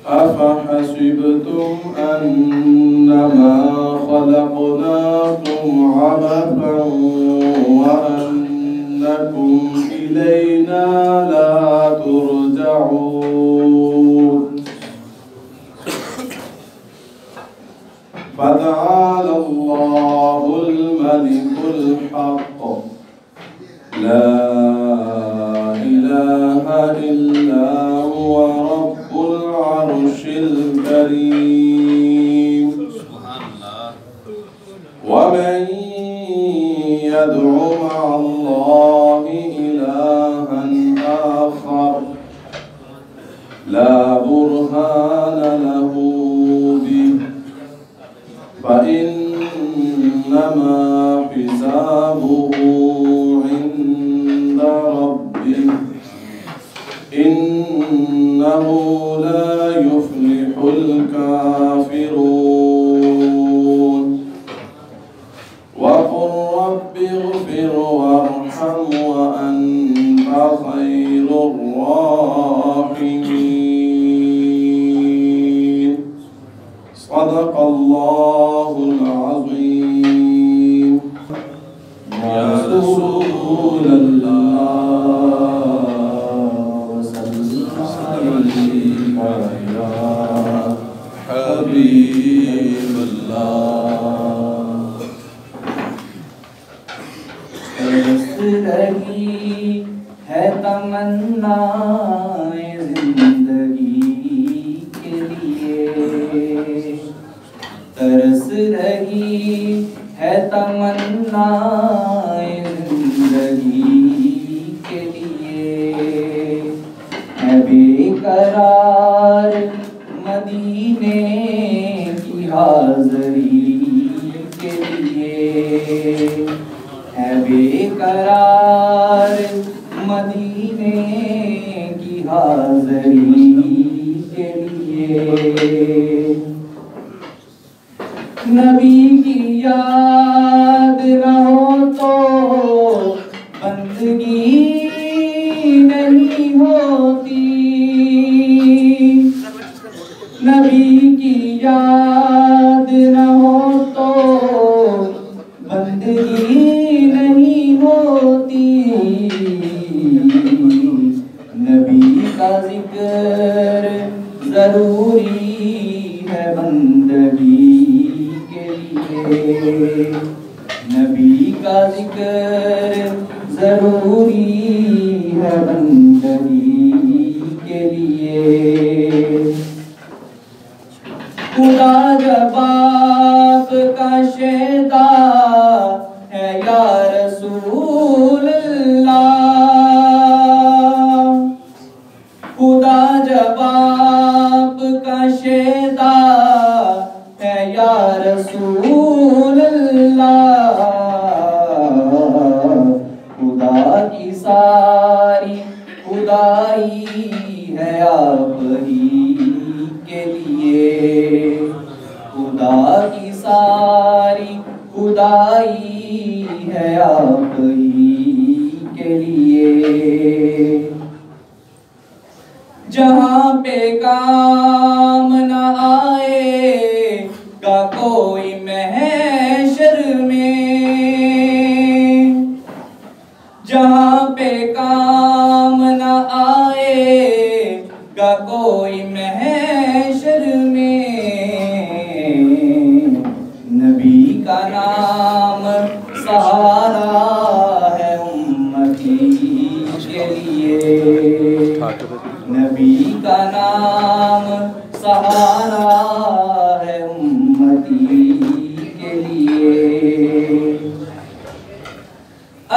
أفحسبتم أنما خلقناكم عبثا وأنكم إلينا لا ترجعون فتعالى الله الملك الحق لا إله إلا هو رب العرش الكريم ومن يدع مع الله إلها آخر لا برهان له به فإنما حسابه عند ربه إنه لا يفلح الكافرون وقل رب اغفر وارحم وأنت خير الراحمين صدق الله العظيم يا رسول الله صلى عليك يا حبيب الله ترس رہی ہے تمنائیں زندگی کے لیے ترس رہی ہے تمنائیں زندگی کے لیے ہے بے قرار مدینے کی حاضری کے لیے ہے بے قرار مدینے کی حاضری کے لیے نبی کی یاد نہ ہو تو بندگی نہیں ہوتی نبی کی یاد نہ ہو تو بندگی نہیں ہوتی نبی کا ذکر ضروری ہے بندگی کے لیے نبی کا ذکر ضروری ہے بندگی کے لیے خدا جب آپ کا شہدا ہے یا رسول اللہ خدا جب آپ کا شہدا ہے یا رسول اللہ خدا کی ساری خدائی ہے آپ ہی کے لیے خدا کی ساری خدائی ہے آپ ہی کے لیے جہاں پہ کام نہ آئے گا کوئی محشر میں جہاں پہ کام نہ آئے گا کوئی محشر میں نبی کا نام سہارا ہے امتی کے لیے نبی کا نام سہارا ہے امتی کے لیے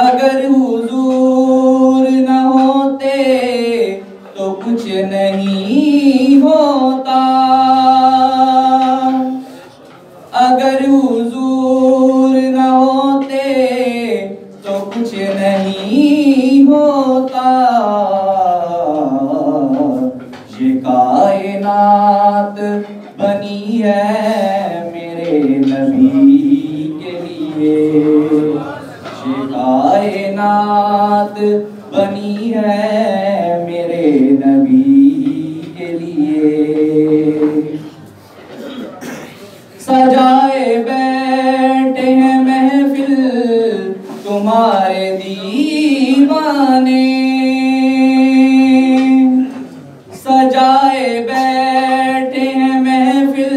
اگر حضور نہ ہوتے تو کچھ نہیں ہوتا اگر حضور نہ ہوتے تو کچھ نہیں ہوتا یہ کائنات بنی ہے میرے نبی کے لیے یہ کائنات بنی ہے میرے نبی کے لیے بیٹھے ہیں محفل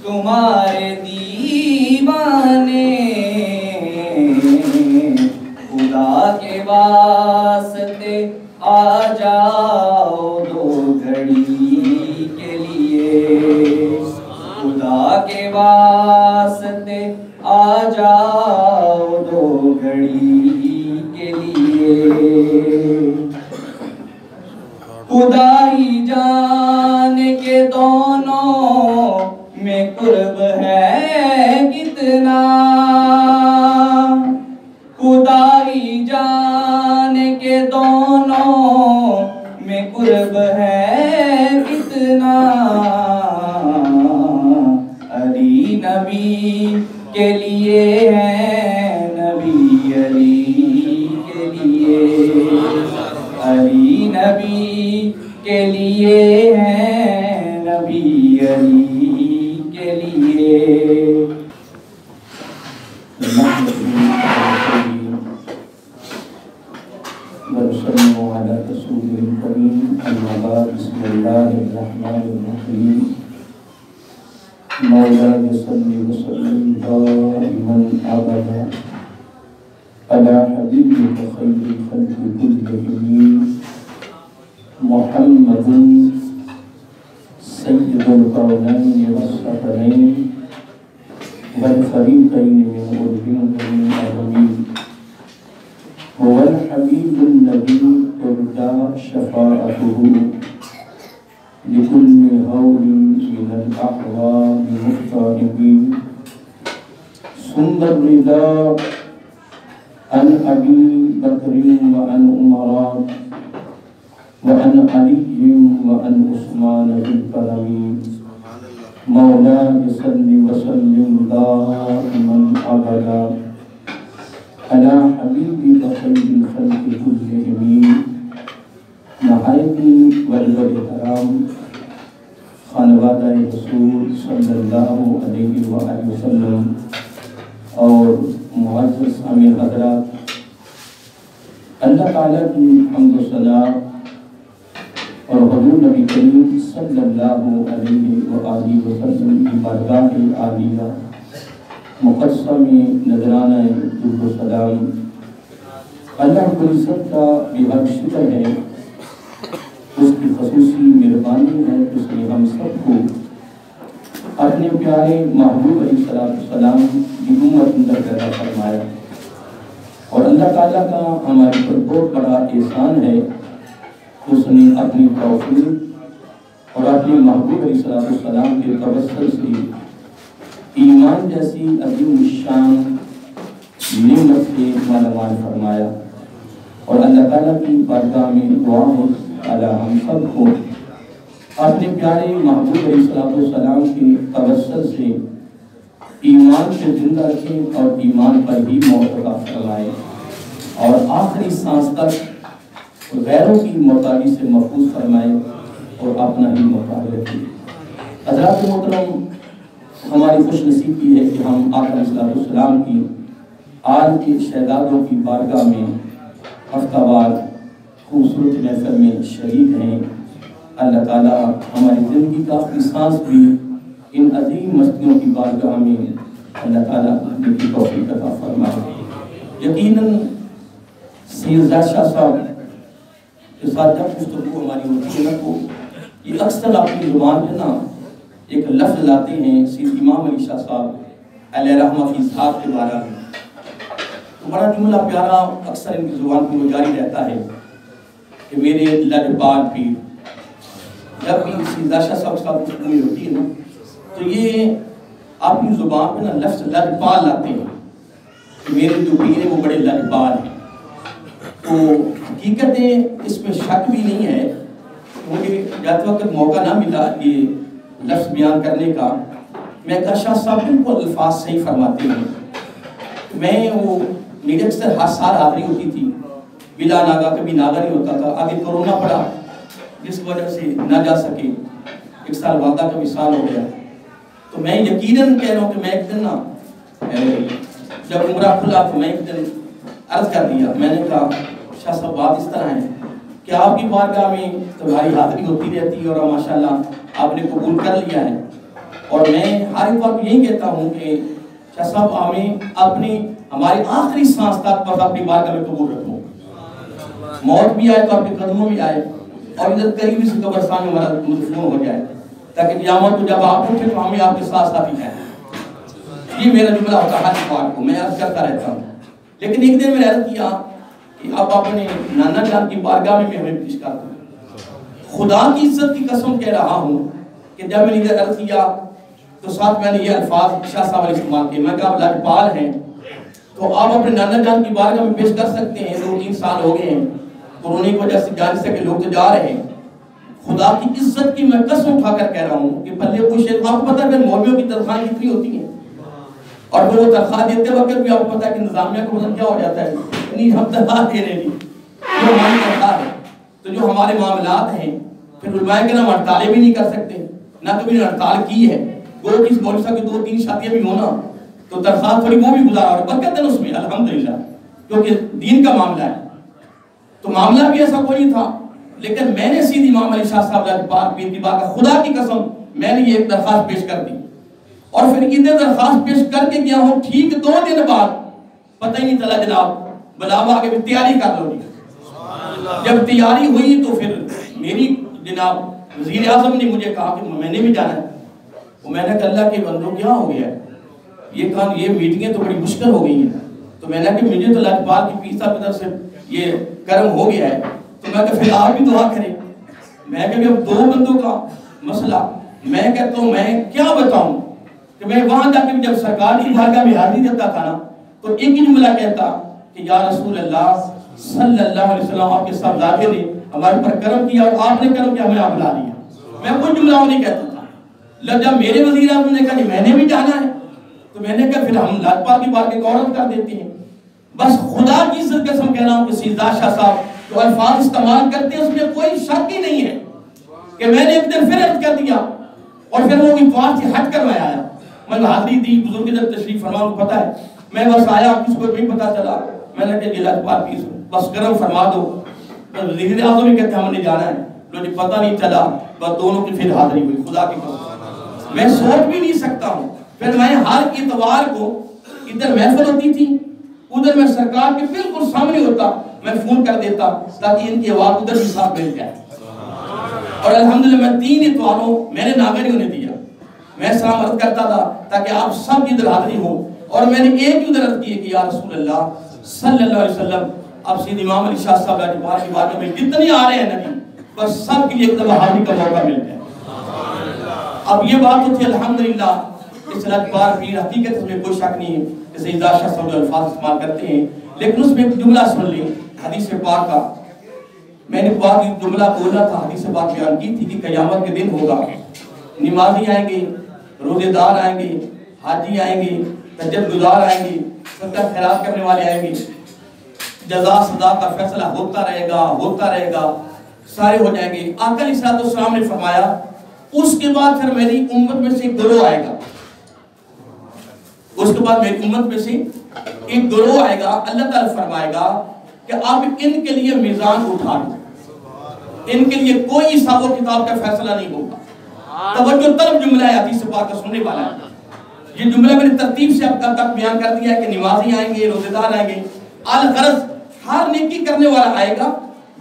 تمہارے دیوانے، خدا کے واسطے آ جاؤ دو گھڑی کے لیے، خدا کے واسطے آ جاؤ دو گھڑی کے لیے، خدا ہی جانے کے دونوں میں قرب ہے کتنا، خدا ہی جانے کے دونوں میں قرب ہے کتنا، علی نبی کے لیے ہے نبی علی کے لیے، علی نبی کے لیے ہے نبی علی کے لیے۔ وَسَلَّمُ عَلَى رَسُولِهِ الْكَرِيمِ أَمَّا بَعْدُ بسم الله الرحمن الرحيم مولاي صل وسلم دائما أبدا على حبيبك خير الخلق كلهم محمد سيد القولين والثقلين والفريقين من أولئك العالمين، هو الحبيب الذي ترجى شفاعته لكل هول من الأحوال مضطربين، ثم الرضا عن أبي بكر وعن عمر وعن علي وعن عثمان ذي الكرم، مولاي صل وسلم دائما أبدا على حبيبك خير الخلق كلهم، نہایتی والد کرام خانوادہ رسول صلی اللہ علیہ وآلہ وسلم اور معزز امیر حضرات، اللہ تعالیٰ کی حمد و ثنا اور حضور نبی کریم صلی اللہ علیہ وآلہ وسلم کی بارگاہ عالیہ مقدسہ میں نذرانہ درود و سلام اللہ رب العزت کا بے حد شکر ہے، اس کی خصوصی مہربانی ہے اس نے ہم سب کو اپنے پیارے محبوب علیہ السلام کی امت اندر پیدا فرمایا، اور اللہ تعالیٰ کا ہمارے پر بہت بڑا احسان ہے، اس نے اپنی توفیق اور اپنے محبوب علیہ السلام کے توسل سے ایمان جیسی عظیم الشان نعمت سے مالا مال فرمایا، اور اللہ تعالیٰ کی بارگاہ میں دعا ہے اللہ ہم سب کو اپنے پیارے محبوب علیہ السلام کے توسل سے ایمان سے زندہ رکھیں اور ایمان پر ہی موت عطا فرمائے، اور آخری سانس تک غیروں کی محتاجی سے محفوظ فرمائے اور اپنا ہی محتاج رکھے۔ حضرات محترم، ہماری خوش نصیبی ہے کہ ہم آقا علیہ السلام کی آل کے شہزادوں کی بارگاہ میں ہفتہ وار خوبصورت محفل میں شریک ہیں۔ اللہ تعالیٰ ہماری زندگی کا آخری سانس بھی ان عظیم مستیوں کی بارگاہ میں اللہ تعالیٰ اپنے کی توفیق عطا فرمائے۔ یقیناً سید زاہد شاہ صاحب کے ساتھ جب گفتگو ہماری ہوتی ہے نا، تو یہ اکثر اپنی زبان پہ نا ایک لفظ لاتے ہیں سید امام علی شاہ صاحب علیہ رحمہ فی ذات کے بارے میں، تو بڑا جملہ پیارا اکثر ان کی زبان پہ جاری رہتا ہے کہ میرے لجپال پیر۔ جب بھی سید زاہد شاہ صاحب گفتگو ہوتی ہے نا، تو یہ اپنی زبان پہ نا لفظ لجپال لاتے ہیں کہ میرے جو پیر ہیں وہ بڑے لجپال ہیں۔ تو حقیقت اس میں شک بھی نہیں ہے، مجھے جاتے وقت موقع نہ ملا یہ لفظ بیان کرنے کا، میں کہا شاہ صاحب بالکل الفاظ صحیح فرماتے ہیں۔ میں وہ میرے اکثر ہر سال حاضری ہوتی تھی، بلا ناگا کبھی ناگا نہیں ہوتا تھا، آگے کرونا پڑا جس وجہ سے نہ جا سکے، ایک سال والدہ کا وصال ہو گیا، تو میں یقیناً کہہ رہا ہوں کہ میں ایک دن نا جب عمرہ کھلا تو میں ایک دن عرض کر دیا، میں نے کہا شاہ صاحب بات اس طرح ہے کہ کہ آپ کی بارگاہ میں تمہاری حاضری ہوتی رہتی ہے اور ماشاءاللہ آپ نے قبول کر لیا ہے. اور میں ہر ایک وقت یہی کہتا ہوں کہ شاہ صاحب ہمیں ہماری آخری سانس تک بس اپنی بارگاہ میں قبول رکھو. موت بھی آئے تو آپ کے قدموں میں آئے اور ادھر قریبی سے قبرستان میں ہمارا مدفون ہو جائے تاکہ قیامت کو جب آپ اٹھے تو ہمیں آپ کے ساتھ ساتھی ہیں. یہ میرا جملہ ہوتا ہے حج پاک کو میں عرض کرتا رہتا ہوں. لیکن ایک دن میں عرض کیا کہ اب اپنے نانا جان کی بارگاہ میں ہمیں پیش کر دوں. خدا کی عزت کی قسم کہہ رہا ہوں کہ جب میں نے عرض کیا تو ساتھ میں نے یہ الفاظ شاہ صاحب علیہ استعمال کیے. میں کہا لاجپال ہیں تو آپ اپنے نانا جان کی بارگاہ میں پیش کر سکتے ہیں. 2-3 سال ہو گئے ہیں کورونا کی وجہ سے جان سے کہ لوگ تو جا رہے ہیں. خدا کی عزت کی میں قسم اٹھا کر کہہ رہا ہوں کہ پلے کوئی شیخ آپ کو پتا ہے مولویوں کی تنخواہیں کتنی ہوتی ہیں اور وہ تنخواہ دیتے وقت بھی آپ کو پتا ہے کہ انتظامیہ کو کیا ہو جاتا ہے نہیں ہم تنخواہ دے رہے نہیں جو ہماری تنخواہ ہے. تو جو ہمارے معاملات ہیں پھر علماء کے نام ہڑتالیں بھی نہیں کر سکتے نہ کبھی نے ہڑتال کی ہے. وہ کس مولوی صاحب کی 2-3 شادیاں بھی ہونا تو تنخواہ تھوڑی وہ بھی گزارا اور برکت ہے اس میں الحمدللہ کیونکہ دین کا معاملہ ہے. تو معاملہ بھی ایسا کوئی نہیں تھا لیکن میں نے سیدھی امام علی شاہ صاحب لاجپال پیر کی بارگاہ خدا کی قسم میں نے یہ ایک درخواست پیش کر دی اور پھر ادھر درخواست پیش کر کے گیا ہوں. ٹھیک 2 دن بعد پتہ ہی نہیں چلا جناب بلاوا آگے بھی تیاری کر لو جی. جب تیاری ہوئی تو پھر میری جناب وزیر اعظم نے مجھے کہا کہ میں نے بھی جانا ہے. وہ میں نے کہا اللہ کے بندوں کیا ہو گیا ہے یہ میٹنگیں تو بڑی مشکل ہو گئی ہیں. تو میں نے کہا مجھے تو لاجپال کی پیر صاحب کی طرف سے یہ کرم ہو گیا ہے تو میں کہا پھر آپ بھی دعا کریں. میں کہا کہ اب 2 بندوں کا مسئلہ میں کہتا ہوں میں کیا بتاؤں کہ میں وہاں جا کے جب سرکار کی بارگاہ میں حاضری دیتا تھا نا تو ایک ہی جملہ کہتا کہ یا رسول اللہ صلی اللہ علیہ وسلم آپ کے صاحبزادے نے ہمارے پر کرم کیا اور آپ نے کرم کیا ہمیں آپ بلا لیا. میں کوئی جملہ وہ نہیں کہتا تھا. جب میرے وزیر اعظم نے کہا کہ میں نے بھی جانا ہے تو میں نے کہا پھر ہم لاجپال کی بارگاہ کو عورت کر دیتے ہیں. بس خدا کی عزت قسم کہہ رہا ہوں کہ سیدہ شاہ صاحب جو الفاظ استعمال کرتے ہیں اس میں کوئی شک ہی نہیں ہے کہ میں نے ایک دن پھر عرض کر دیا اور پھر وہ اتوار سے ہٹ کر میں آیا. میں حاضری دی بزرگ ادھر تشریف فرما کو پتا ہے میں بس آیا کس کو نہیں پتا چلا. میں نے کہا لاجپال پیر بس کرم فرما دو. وزیر اعظم نے کہتے ہم نے جانا ہے مجھے پتہ نہیں چلا بس دونوں کی پھر حاضری ہوئی. خدا کی قسم میں سوچ بھی نہیں سکتا ہوں. پھر میں ہر اتوار کو ادھر محفل ہوتی تھی ادھر میں سرکار کے بالکل سامنے ہوتا میں فون کر دیتا تاکہ ان کی آواز ادھر بھی صاف مل جائے. اور الحمدللہ میں 3 اتواروں میں نے ناگریوں نے دیا. میں سلام عرض کرتا تھا تاکہ آپ سب ادھر حاضری ہو اور میں نے ایک ہی ادھر عرض کی کہ یا رسول اللہ صلی اللہ علیہ وسلم اب سید امام علی شاہ صاحب لاجپال کی بارگاہ میں جتنے آ رہے ہیں نبی بس سب کے لیے ایک دفعہ حاضری کا موقع مل جائے. اب یہ بات تو تھی الحمدللہ اس لاجپال پیر حقیقت اس میں کوئی شک نہیں ہے کہ سیدہ شاہ صاحب الفاظ استعمال کرتے ہیں لیکن اس میں ایک جملہ سن لیں حدیث پاک کا. میں نے پاک ایک جملہ بولا تھا حدیث پاک بیان کی تھی کہ قیامت کے دن ہوگا نمازی آئیں گے روزے دار آئیں گے حاجی آئیں گے تہجد گزار آئیں گے صدقہ خیرات کرنے والے آئیں گے. جزا سزا کا فیصلہ ہوتا رہے گا سارے ہو جائیں گے. آقا علیہ السلام نے فرمایا اس کے بعد پھر میری امت میں سے ایک گروہ آئے گا. اس کے بعد میری امت میں سے ایک گروہ آئے گا. اللہ تعالیٰ فرمائے گا کہ آپ ان کے لیے میزان اٹھا دو. ان کے لیے کوئی حساب و کتاب کا فیصلہ نہیں ہوگا. توجہ طلب جملہ ہے حدیث پاک کا سننے والا ہے. یہ جملہ میں نے ترتیب سے اب تک بیان کر دیا ہے کہ نمازی آئیں گے روزے دار آئیں گے. الغرض ہر نیکی کرنے والا آئے گا.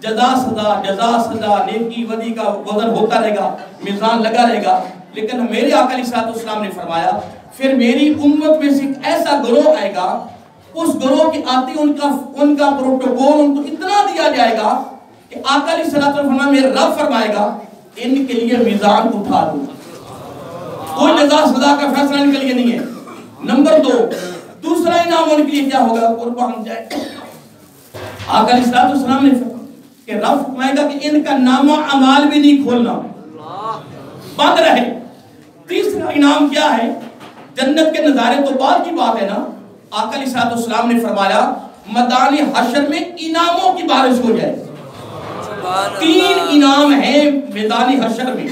جزا سزا نیکی ودی کا وزن ہوتا رہے گا میزان لگا رہے گا. لیکن میرے آقا علیہ السلام نے فرمایا پھر میری امت میں سے ایک ایسا گروہ آئے گا اس گروہ کی آتی ان کا پروٹوکول ان کو اتنا دیا جائے گا کہ آقا علیہ السلام فرمایا میرے رب فرمائے گا ان کے لیے میزان اٹھا دو. کوئی جزا سزا کا فیصلہ ان کے لیے نہیں ہے. نمبر 2 دوسرا انعام ان کے لیے کیا ہوگا قربان جائے. آقا علیہ السلام نے فرمایا کہ رب فرمائے گا کہ ان کا نامہ اعمال بھی نہیں کھولنا بند رہے. تیسرا انعام کیا ہے جنت کے نظارے تو بعد کی بات ہے نا. آقا علیہ السلام نے فرمایا میدان حشر میں انعاموں کی بارش ہو جائے. 3 انعام ہیں میدان حشر میں.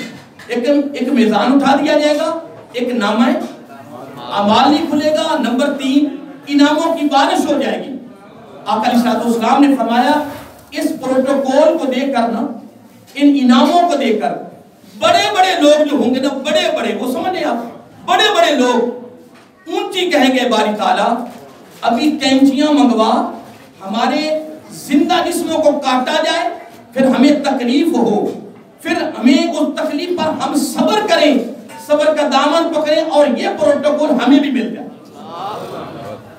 ایک میزان اٹھا دیا جائے گا ایک نامہ اعمال نہیں کھلے گا. نمبر 3 انعاموں کی بارش ہو جائے گی. آقا علیہ السلام نے فرمایا اس پروٹوکول کو دیکھ کر نا، ان انعاموں کو دیکھ کر بڑے بڑے لوگ جو ہوں گے نا، بڑے بڑے، وہ سمجھیں آپ، بڑے بڑے لوگ اونچی کہیں گے باری تعالیٰ ابھی کینچیاں منگوا، ہمارے زندہ جسموں کو کاٹا جائے، پھر ہمیں تکلیف ہو، پھر ہمیں اس تکلیف پر ہم صبر کریں، صبر کا دامن پکڑیں، اور یہ پروٹوکول ہمیں بھی مل جائے۔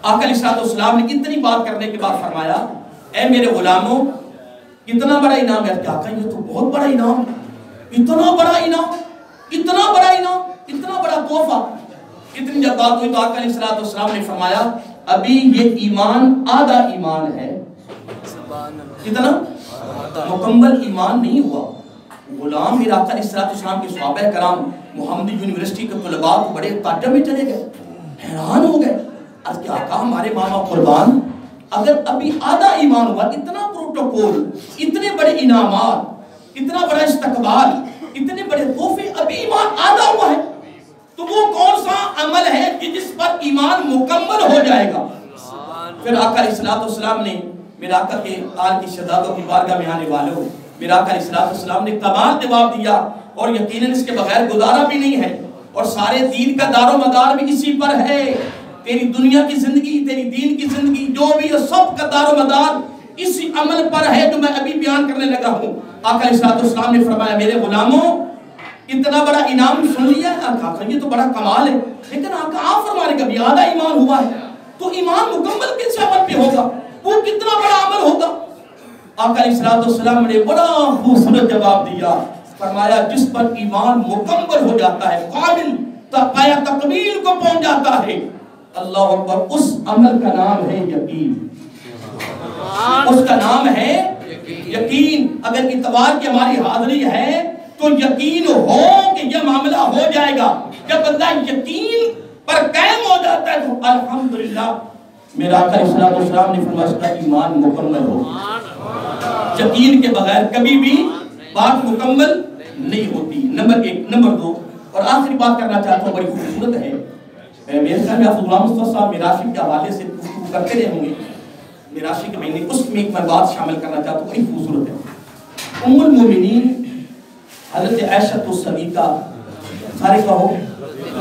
آقا علیہ السلام نے اتنی بات کرنے کے بعد فرمایا، اے میرے غلاموں، اتنا بڑا انعام ہے کیا؟ آقا یہ تو بہت بڑا انعام، اتنا بڑا انعام، اتنا بڑا انعام، اتنا بڑا تحفہ۔ اتنی جب بات ہوئی تو آقا علیہ السلام نے فرمایا، ابھی یہ ایمان آدھا ایمان ہے۔ کتنا؟ مکمل ایمان نہیں ہوا۔ غلام میرا آقا علیہ السلام کے صحابہ کرام محمدی یونیورسٹی کے طلباء کو بڑے تعجب میں چلے گئے، حیران ہو گئے، عرض کیا آقا ہمارے ماما قربان، اگر ابھی آدھا ایمان ہوا، اتنا پروٹوکول، اتنے بڑے انعامات، اتنا بڑا استقبال، اتنے بڑے تحفے، ابھی ایمان آدھا ہوا ہے، تو وہ کون سا عمل ہے کہ جس پر ایمان مکمل ہو جائے گا؟ پھر آقا علیہ السلام نے میرے آقا کے آل کی شہزادوں کی بارگاہ میں آنے والوں، میرے آقا علیہ السلام نے کمال جواب دیا، اور یقیناً اس کے بغیر گزارا بھی نہیں ہے، اور سارے دین کا دار و مدار بھی اسی پر ہے۔ تیری دنیا کی زندگی، تیری دین کی زندگی، جو بھی ہے سب کا دار و مدار اسی عمل پر ہے جو میں ابھی بیان کرنے لگا ہوں۔ آقا علیہ السلام نے فرمایا، میرے غلاموں، اتنا بڑا انعام سن لیا ہے؟ آقا یہ تو بڑا کمال ہے، لیکن آقا آپ فرمانے کا بھی آدھا ایمان ہوا ہے، تو ایمان مکمل کس عمل پہ ہوگا؟ وہ کتنا بڑا عمل ہوگا؟ آقا علیہ السلام نے بڑا خوبصورت جواب دیا، فرمایا جس پر ایمان مکمل ہو جاتا ہے، قابل پایا تکمیل کو پہنچ جاتا ہے، اللہ اکبر، اس عمل کا نام ہے یقین، اس کا نام ہے یقین۔ اگر اتوار کی ہماری حاضری ہے تو یقین ہو کہ یہ معاملہ ہو جائے گا۔ جب بندہ یقین پر قائم ہو جاتا ہے تو الحمدللہ، میرا آقا علیہ السلام نے فرمایا اس کا ایمان مکمل ہو۔ یقین کے بغیر کبھی بھی بات مکمل نہیں ہوتی۔ نمبر ایک۔ نمبر دو، اور آخری بات کرنا چاہتا ہوں، بڑی خوبصورت ہے، میرے خیال میں آپ غلام مصطفیٰ صاحب میراشی کے حوالے سے گفتگو کرتے رہے ہوں گے، میراشی کے مہینے، اس میں ایک میں بات شامل کرنا چاہتا ہوں، بڑی خوبصورت ہے۔ ام المومنین حضرت عائشہ الصدیقہ سارے کہو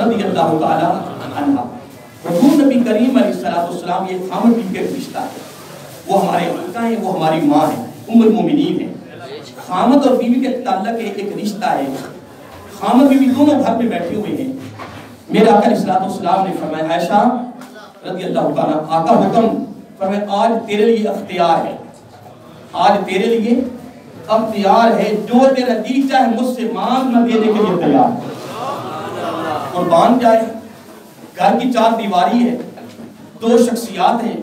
رضی اللہ تعالی عنہا، حضور نبی کریم علیہ السلام، یہ خامد بیوی کا رشتہ ہے، وہ ہمارے آقا ہیں، وہ ہماری ماں ہیں، ام المومنین ہیں۔ خامد اور بیوی کے تعلق ایک رشتہ ہے، خامد بیوی دونوں گھر میں بیٹھے ہوئے ہیں۔ میرے آقا علیہ السلام نے فرمایا، عائشہ رضی اللہ تعالیٰ، آقا حکم فرمایا، آج تیرے لیے اختیار ہے، آج تیرے لیے اختیار ہے، جو تیرا جی چاہے مجھ سے مانگ، میں دینے کے لیے تیار ہوں۔ قربان جائے، گھر کی چار دیواری ہے، دو شخصیات ہیں،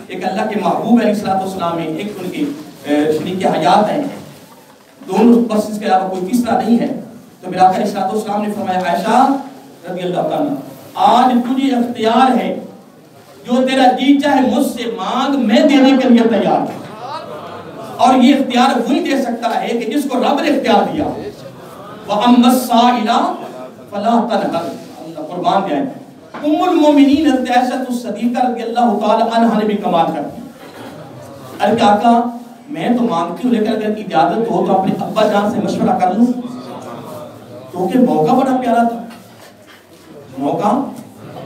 ایک اللہ کے محبوب علیہ السلام ہیں، ایک ان کے شریک حیات ہیں، دونوں، بس اس کے علاوہ کوئی تیسرا نہیں ہے۔ تو میرا آقا علیہ السلام نے فرمایا، عائشہ رضی اللہ تعالیٰ، آج تجھے اختیار ہے، جو تیرا جی چاہے مجھ سے مانگ، میں دینے کے لیے تیار ہوں۔ اور یہ اختیار وہی دے سکتا ہے کہ جس کو رب نے اختیار دیا۔ وَأَمَّا السَّائِلَ فَلَا تَنْهَرْ، اللہ قربان جائے۔ ام المومنین حضرت عائشہ الصدیقہ رضی اللہ تعالی عنہا نے بھی کمال کر دی۔ ارے آقا میں تو مانگتی ہوں، لیکن اگر اجازت ہو تو اپنے ابا جان سے مشورہ کر لوں، کیونکہ موقع بڑا پیارا تھا، موقع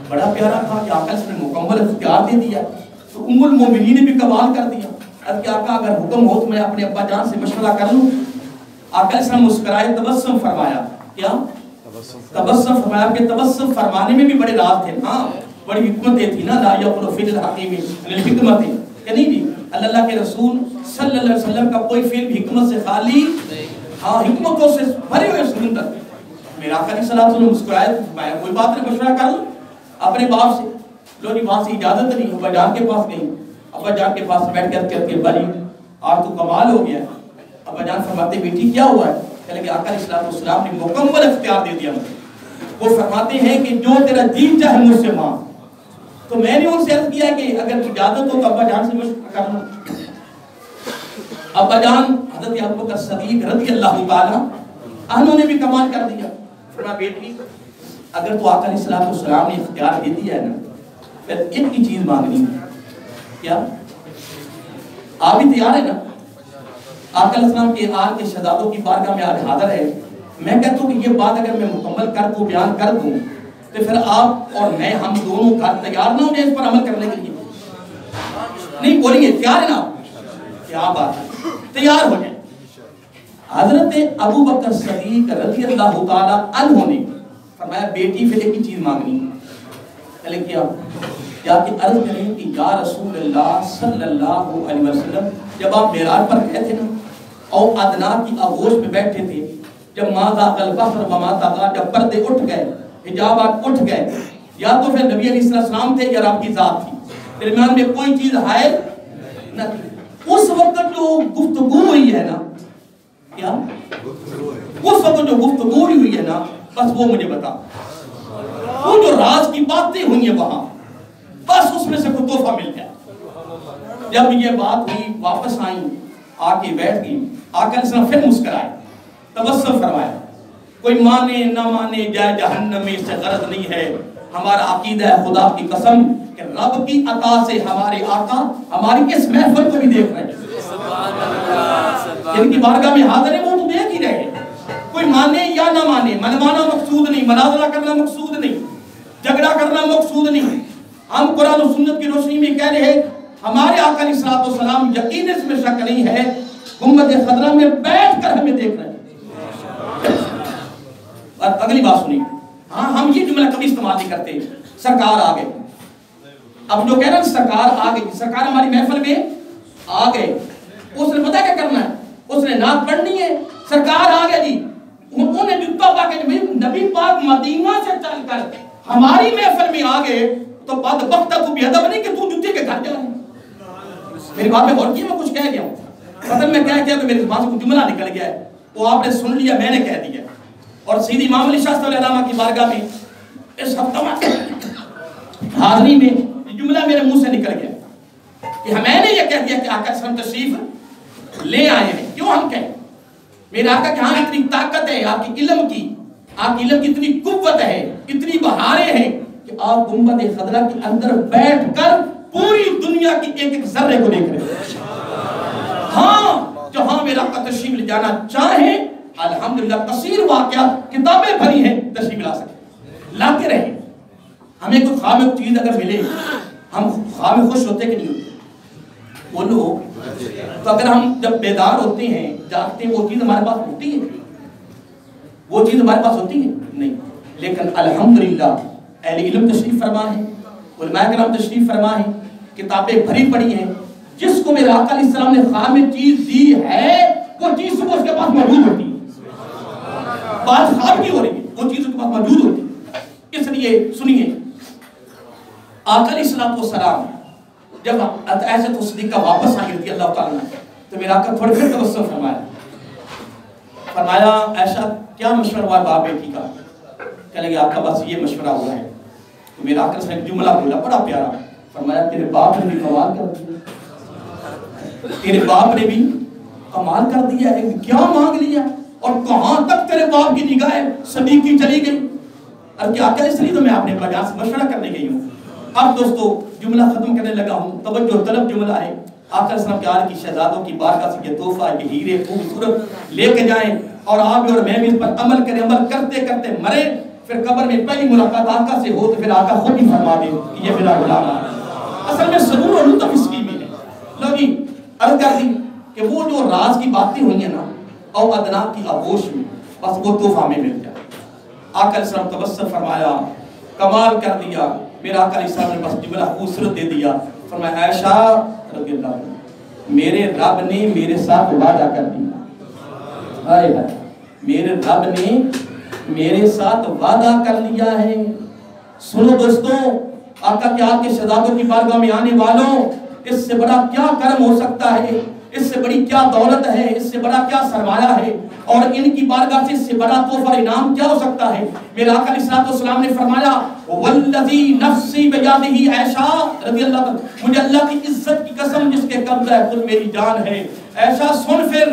بڑا پیارا تھا کہ آقا نے مکمل اختیار دے دیا۔ تو ام المومنین نے بھی کمال کر دیا، ارے آقا اگر حکم ہو تو میں اپنے ابا جان سے مشورہ کر لوں۔ آقا نے مسکرائے، تبسم فرمایا، کیا تبسم فرمایا، کہ تبسم فرمانے میں بھی بڑے راز تھے، ہاں بڑی حکمتیں تھی نا، لا یقول فی الحکیم الحکمت، کہ نہیں جی اللہ کے رسول صلی اللہ علیہ وسلم کا کوئی فعل حکمت سے خالی، ہاں حکمتوں سے بھرے ہوئے سمندر۔ میرا آقا علیہ السلام مسکرائے، فرمایا کوئی بات نہیں، مشورہ کر لوں اپنے باپ سے۔ لو جی وہاں سے اجازت نہیں، ابا جان کے پاس گئی، ابا جان کے پاس بیٹھ کر کے بھائی آج تو کمال ہو گیا۔ ابا جان فرماتے بیٹی کیا ہوا ہے؟ کہنے کہ آقا علیہ السلام نے مکمل اختیار دے دیا مجھے۔ وہ فرماتے ہیں کہ جو تیرا جی چاہے مجھ سے مانگ۔ تو میں نے ان سے عرض کیا کہ اگر اجازت ہو تو ابا جان سے مشورہ کر لوں۔ ابا جان حضرت ابوبکر صدیق رضی اللہ تعالی عنہ نے بھی کمال کر دیا۔ فرمایا بیٹی اگر تو آقا علیہ السلام نے اختیار دے دیا ہے نا، پھر ایک کی چیز مانگنی ہے، کیا آپ بھی تیار ہے نا؟ آقا علیہ السلام کے آل کے شہزادوں کی بارگاہ میں آج حاضر ہے. میں کہتا ہوں کہ یہ بات اگر میں مکمل کر دوں، بیان کر دوں، تو پھر آپ اور میں ہم دونوں گھر تیار نہ ہو جائیں اس پر عمل کرنے کے لیے. نہیں بولیں گے تیار ہے نا؟ کیا بات ہے، تیار ہو جائیں. حضرت ابو بکر صدیق رضی اللہ تعالیٰ عنہ نے فرمایا بیٹی پھر ایک ہی چیز مانگنی. پہلے کیا کہ عرض کریں کہ یا رسول اللہ صلی اللہ علیہ وسلم جب آپ معراج پر گئے تھے نا اور ادنا کی آغوش میں بیٹھے تھے، جب ما ذاق البصر وما طغى، جب پردے اٹھ گئے، حجابات اٹھ گئے، یا تو پھر نبی علیہ السلام تھے یا رب کی ذات تھی، درمیان میں کوئی چیز حائل نہ تھی. اس وقت جو گفتگو ہوئی ہے نا، کیا اس وقت جو گفتگو ہوئی ہے نا، بس وہ مجھے بتا. وہ جو راز کی باتیں ہوئی ہیں وہاں، بس اس میں سے کوئی تحفہ مل گیا. جب یہ بات ہوئی واپس آئیں، آ کے بیٹھ گئی. آقا علیہ السلام پھر مسکرائے، تبسم فرمایا کوئی مانے نہ مانے جائے جہنم میں، اس سے غرض نہیں ہے. ہمارا عقیدہ ہے خدا کی قسم کہ رب کی عطا سے ہمارے آقا ہماری اس محفل کو بھی دیکھ رہے ہیں. جن کی بارگاہ میں حاضر ہے وہ تو دیکھ ہی رہے ہیں. کوئی مانے یا نہ مانے، منوانا مقصود نہیں، مناظرہ کرنا مقصود نہیں، جھگڑا کرنا مقصود نہیں. ہم قرآن و سنت کی روشنی میں کہہ رہے ہیں ہمارے آقا علیہ الصلوۃ والسلام، یقین اس میں شک نہیں ہے، گنبد خضرا میں بیٹھ کر ہمیں دیکھ رہے ہیں. اور اگلی بات سنی، ہاں ہم یہ جملہ کبھی استعمال نہیں کرتے سرکار آ گئے. اب جو کہہ رہے ہیں سرکار آ گئی، سرکار ہماری محفل میں آ گئے، اس نے پتہ کیا کرنا ہے، اس نے نعت پڑھنی ہے. سرکار آ گئے جی، انہوں نے جوتا پا کے نبی پاک مدینہ سے چل کر ہماری محفل میں آ گئے تو بدبخت تو بھی ادب نہیں کہ تو جوتے کے گھر جا رہے. میری بات میں غور کیا، میں کچھ کہہ گیا ہوں، پتہ میں کہہ گیا کہ میری زبان سے کچھ جملہ نکل گیا ہے، وہ آپ نے سن لیا، میں نے کہہ دیا. اور سیدھی امام علی شاہ صلی اللہ علیہ وسلم کی بارگاہ میں اس ہفتہ میں حاضری میں یہ جملہ میرے منہ سے نکل گیا کہ میں نے یہ کہہ دیا کہ آقا ہم تشریف لے آئے ہیں. کیوں ہم کہیں میرے آقا کہ ہاں اتنی طاقت ہے آپ کی علم کی، آپ کی علم کی اتنی قوت ہے، اتنی بہاریں ہیں کہ آپ گنبد خضرا کے اندر بیٹھ کر پوری دنیا کی ایک ایک ذرے کو دیکھ رہے ہیں. ہاں جہاں میرا آقا تشریف لے جانا چاہیں، الحمدللہ کثیر واقعات کتابیں بھری ہیں، تشریف لا سکتے، لاتے رہیں. ہمیں کوئی خواب میں چیز اگر ملے ہم خواب میں خوش ہوتے کہ نہیں ہوتے؟ بولو. تو اگر ہم جب بیدار ہوتے ہیں، جاگتے ہیں، وہ چیز ہمارے پاس ہوتی ہے؟ وہ چیز ہمارے پاس ہوتی ہے نہیں. لیکن الحمدللہ اہل علم تشریف فرما ہے، علماء کرام تشریف فرما ہے، کتابیں بھری پڑی ہیں. جس کو میرے آقا علیہ السلام نے خواب میں چیز دی ہے وہ چیز صبح اس کے پاس موجود ہوتی ہے. بات خواب کی ہو رہی ہے، وہ چیز اس کے پاس موجود ہوتی ہے. اس لیے سنیے، آقا علیہ السلام جب عائشہ صدیقہ واپس آئی رضی اللہ تعالیٰ عنہ تو میرا آقا تھوڑے پھر تبسم فرمایا عائشہ کیا مشورہ ہوا باپ بیٹی کا؟ کہنے لگے آقا بس یہ مشورہ ہوا ہے. تو میرا آقا نے جملہ بولا بڑا پیارا، فرمایا تیرے باپ نے بھی کمال کر دیا، تیرے باپ نے بھی کمال کر دیا ہے. کیا مانگ لیا اور کہاں تک تیرے باپ کی نگاہ صدیق کی چلی گئی. اب کیا آقا اس لیے تو میں اپنے بجا سے مشورہ کرنے گئی ہوں. اب دوستو جملہ ختم کرنے لگا ہوں، توجہ طلب جملہ ہے. آقا علیہ السلام کے آل کی شہزادوں کی بارگاہ سے یہ تحفہ، یہ ہیرے خوبصورت لے کے جائیں اور آپ اور میں بھی اس پر عمل کریں، عمل کرتے کرتے مرے، پھر قبر میں پہلی ملاقات آقا سے ہو تو پھر آقا خود ہی فرما دے کہ یہ میرا غلام ہے. اصل میں سرور اور لطف اس کی میں ہے. لو جی عرض کر دی کہ وہ جو راز کی باتیں ہوئی ہیں نا اور ادنا کی آغوش میں، بس وہ تحفہ میں مل جائے. آقا علیہ السلام تبسم فرمایا، کمال کر دیا. میرا آقا علیہ السلام نے بس جملہ خوبصورت دے دیا، فرمایا عائشہ رضی اللہ عنہ میرے رب نے میرے ساتھ وعدہ کر دیا. ہائے ہائے، میرے رب نے میرے ساتھ وعدہ کر لیا ہے. سنو دوستو، آقا کے آپ کے شہزادوں کی بارگاہ میں آنے والوں، اس سے بڑا کیا کرم ہو سکتا ہے، اس سے بڑی کیا دولت ہے، اس سے بڑا کیا سرمایہ ہے، اور ان کی بارگاہ سے اس سے بڑا تحفہ انعام کیا ہو سکتا ہے. میرے آقا علیہ السلام نے فرمایا والذی نفسی بیدہ عائشہ رضی اللہ عنہ، مجھے اللہ کی عزت کی قسم جس کے قبضہ ہے خود میری جان ہے. عائشہ سن، پھر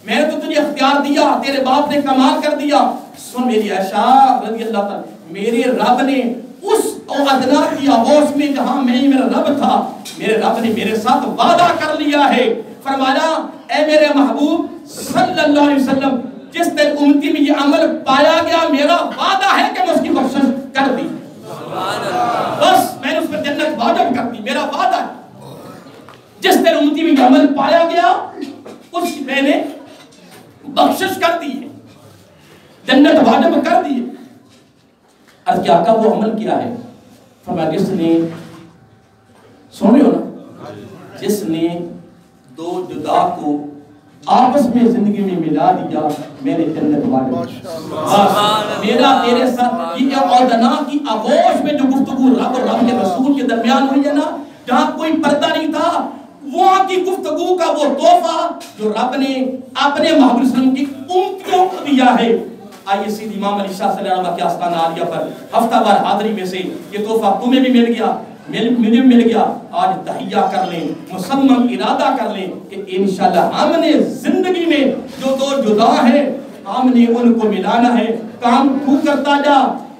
میں نے تو تجھے اختیار دیا، تیرے باپ نے کمال کر دیا. سن میری عائشہ رضی اللہ عنہ، میرے رب نے اس ادنا کی آغوش میں جہاں میں میرا رب تھا، میرے رب نے میرے ساتھ وعدہ کر لیا ہے. فرمایا اے میرے محبوب صلی اللہ علیہ وسلم جس دن امتی میں یہ عمل پایا گیا میرا وعدہ ہے کہ میں اس کی بخشش کر دی، بس میں نے اس پر جنت واجب کر دی، میرا وعدہ ہے۔ جس دن امتی میں یہ عمل پایا گیا اس کی میں نے بخشش کر دی ہے، جنت واجب کر دی ہے۔ عرض کیا آقا وہ عمل کیا ہے؟ فرمایا جس نے، سن رہے ہو نا، جس نے دو جدا کو آپس میں زندگی میں ملا دیا میں نے جنت واجب۔ میرا تیرے ساتھ یہ عودنا کی آغوش میں جو گفتگو رب اور رب کے رسول کے درمیان ہوئی ہے نا، جہاں کوئی پردہ نہیں تھا، وہاں کی گفتگو کا وہ تحفہ جو رب نے اپنے محبوب صلی اللہ علیہ وسلم کی امتیوں کو دیا ہے۔ آئیے سید امام علی شاہ صلی اللہ علیہ وسلم کے آستانہ عالیہ پر ہفتہ وار حاضری میں سے یہ تحفہ تمہیں بھی مل گیا، مجھے مل گیا۔ آج تحیہ کر لیں، مصمم ارادہ کر لیں کہ انشاءاللہ ہم نے زندگی میں جو دو جدا ہیں ہم نے ان کو ملانا ہے۔ کام تو کرتا جا،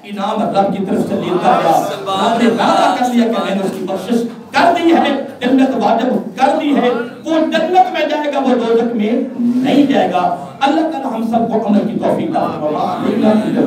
انعام رب کی طرف سے لیتا جا۔ رب نے وعدہ کر لیا کہ میں نے اس کی بخشش کر دی ہے، جنت واجب کر دی ہے۔ وہ جنت میں جائے گا، وہ دوزخ میں نہیں جائے گا۔ اللہ تعالی ہم سب کو عمل کی توفیق عطا فرمائے۔